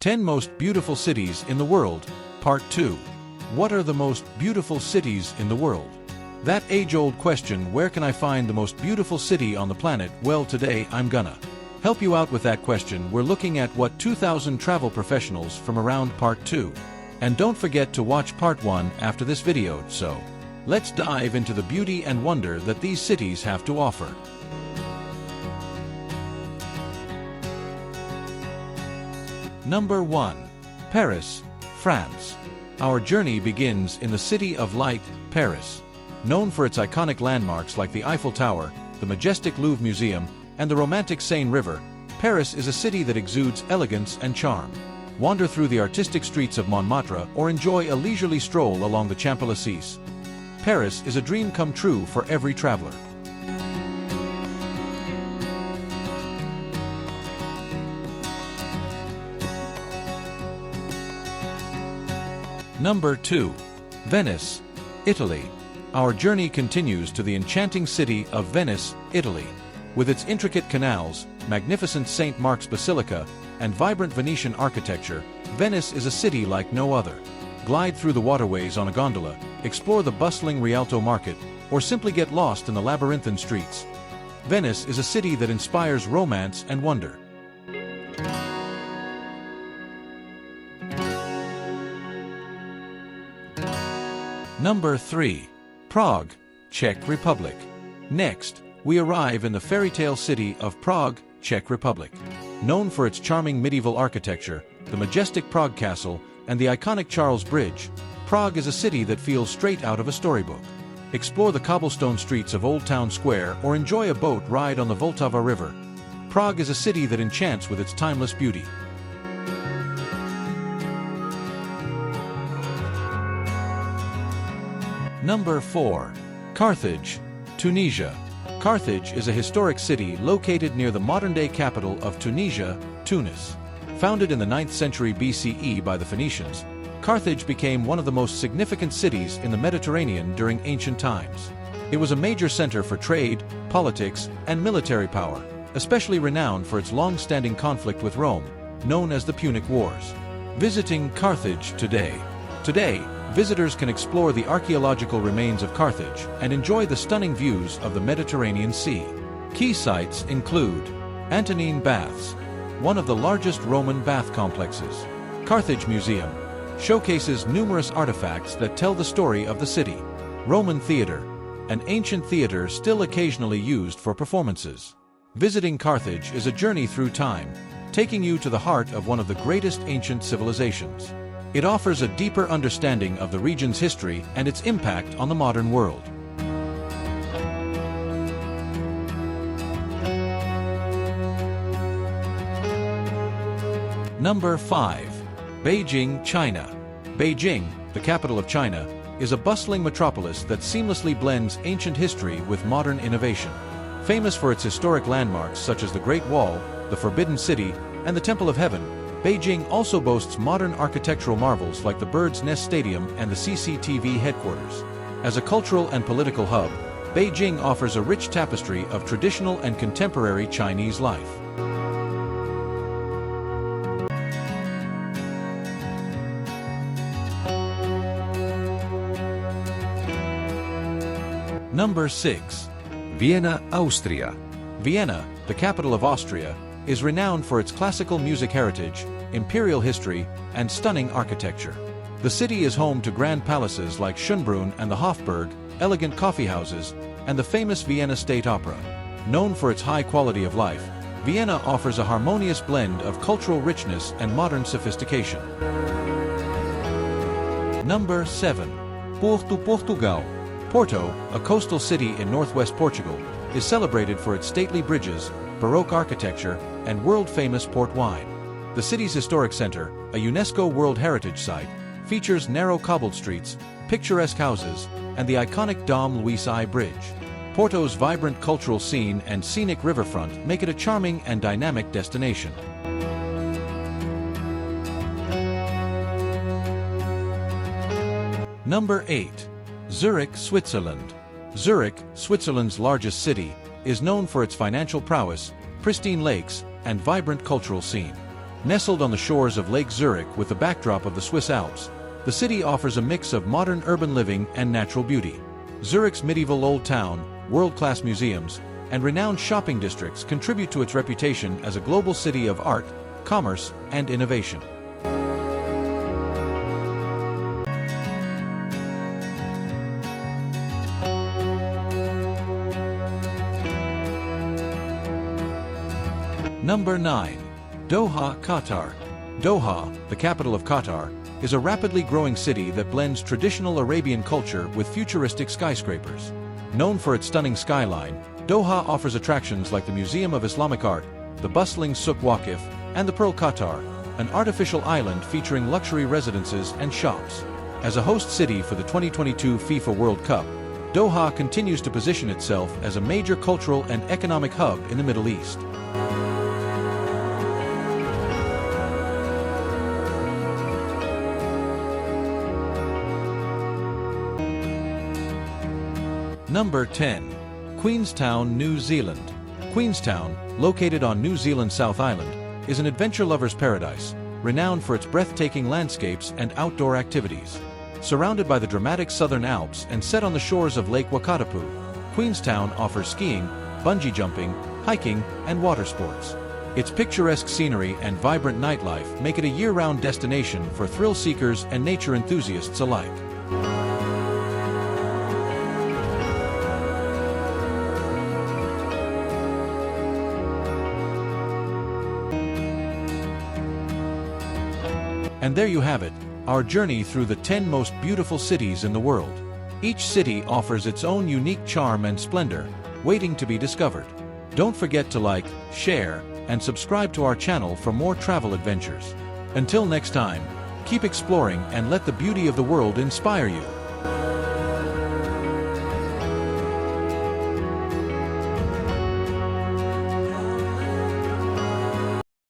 10 Most Beautiful Cities in the World, Part 2. What are the most beautiful cities in the world? That age-old question, where can I find the most beautiful city on the planet? Well, today I'm gonna help you out with that question. We're looking at what 2,000 travel professionals from around Part 2. And don't forget to watch Part 1 after this video. So, let's dive into the beauty and wonder that these cities have to offer. Number 1. Paris, France. Our journey begins in the City of Light, Paris. Known for its iconic landmarks like the Eiffel Tower, the majestic Louvre Museum, and the romantic Seine River, Paris is a city that exudes elegance and charm. Wander through the artistic streets of Montmartre or enjoy a leisurely stroll along the Champs-Élysées. Paris is a dream come true for every traveler. Number 2. Venice, Italy. Our journey continues to the enchanting city of Venice, Italy. With its intricate canals, magnificent St. Mark's Basilica, and vibrant Venetian architecture, Venice is a city like no other. Glide through the waterways on a gondola, explore the bustling Rialto market, or simply get lost in the labyrinthine streets. Venice is a city that inspires romance and wonder. Number 3. Prague, Czech Republic. Next, we arrive in the fairy tale city of Prague, Czech Republic. Known for its charming medieval architecture, the majestic Prague Castle, and the iconic Charles Bridge, Prague is a city that feels straight out of a storybook. Explore the cobblestone streets of Old Town Square or enjoy a boat ride on the Vltava River. Prague is a city that enchants with its timeless beauty. Number 4. Carthage, Tunisia. Carthage is a historic city located near the modern-day capital of Tunisia, Tunis. Founded in the 9th century BCE by the Phoenicians, Carthage became one of the most significant cities in the Mediterranean during ancient times. It was a major center for trade, politics, and military power, especially renowned for its long-standing conflict with Rome, known as the Punic Wars. Visiting Carthage today. Today, visitors can explore the archaeological remains of Carthage and enjoy the stunning views of the Mediterranean Sea. Key sites include Antonine Baths, one of the largest Roman bath complexes. Carthage Museum showcases numerous artifacts that tell the story of the city. Roman Theater, an ancient theater still occasionally used for performances. Visiting Carthage is a journey through time, taking you to the heart of one of the greatest ancient civilizations. It offers a deeper understanding of the region's history and its impact on the modern world. Number 5. Beijing, China. Beijing, the capital of China, is a bustling metropolis that seamlessly blends ancient history with modern innovation. Famous for its historic landmarks such as the Great Wall, the Forbidden City, and the Temple of Heaven, Beijing also boasts modern architectural marvels like the Bird's Nest Stadium and the CCTV headquarters. As a cultural and political hub, Beijing offers a rich tapestry of traditional and contemporary Chinese life. Number 6. Vienna, Austria. Vienna, the capital of Austria, is renowned for its classical music heritage, imperial history, and stunning architecture. The city is home to grand palaces like Schönbrunn and the Hofburg, elegant coffeehouses, and the famous Vienna State Opera. Known for its high quality of life, Vienna offers a harmonious blend of cultural richness and modern sophistication. Number 7. Porto, Portugal. Porto, a coastal city in northwest Portugal, is celebrated for its stately bridges, Baroque architecture, and world-famous port wine. The city's historic center, a UNESCO World Heritage Site, features narrow cobbled streets, picturesque houses, and the iconic Dom Luís I Bridge. Porto's vibrant cultural scene and scenic riverfront make it a charming and dynamic destination. Number 8. Zurich, Switzerland. Zurich, Switzerland's largest city, is known for its financial prowess, pristine lakes, and vibrant cultural scene. Nestled on the shores of Lake Zurich with the backdrop of the Swiss Alps, the city offers a mix of modern urban living and natural beauty. Zurich's medieval old town, world-class museums, and renowned shopping districts contribute to its reputation as a global city of art, commerce, and innovation. Number 9. Doha, Qatar. Doha, the capital of Qatar, is a rapidly growing city that blends traditional Arabian culture with futuristic skyscrapers. Known for its stunning skyline, Doha offers attractions like the Museum of Islamic Art, the bustling Souk Waqif, and the Pearl Qatar, an artificial island featuring luxury residences and shops. As a host city for the 2022 FIFA World Cup, Doha continues to position itself as a major cultural and economic hub in the Middle East. Number 10. Queenstown, New Zealand. Queenstown, located on New Zealand's South Island, is an adventure lover's paradise, renowned for its breathtaking landscapes and outdoor activities. Surrounded by the dramatic Southern Alps and set on the shores of Lake Wakatipu, Queenstown offers skiing, bungee jumping, hiking, and water sports. Its picturesque scenery and vibrant nightlife make it a year-round destination for thrill seekers and nature enthusiasts alike. And there you have it, our journey through the 10 most beautiful cities in the world. Each city offers its own unique charm and splendor, waiting to be discovered. Don't forget to like, share, and subscribe to our channel for more travel adventures. Until next time, keep exploring and let the beauty of the world inspire you.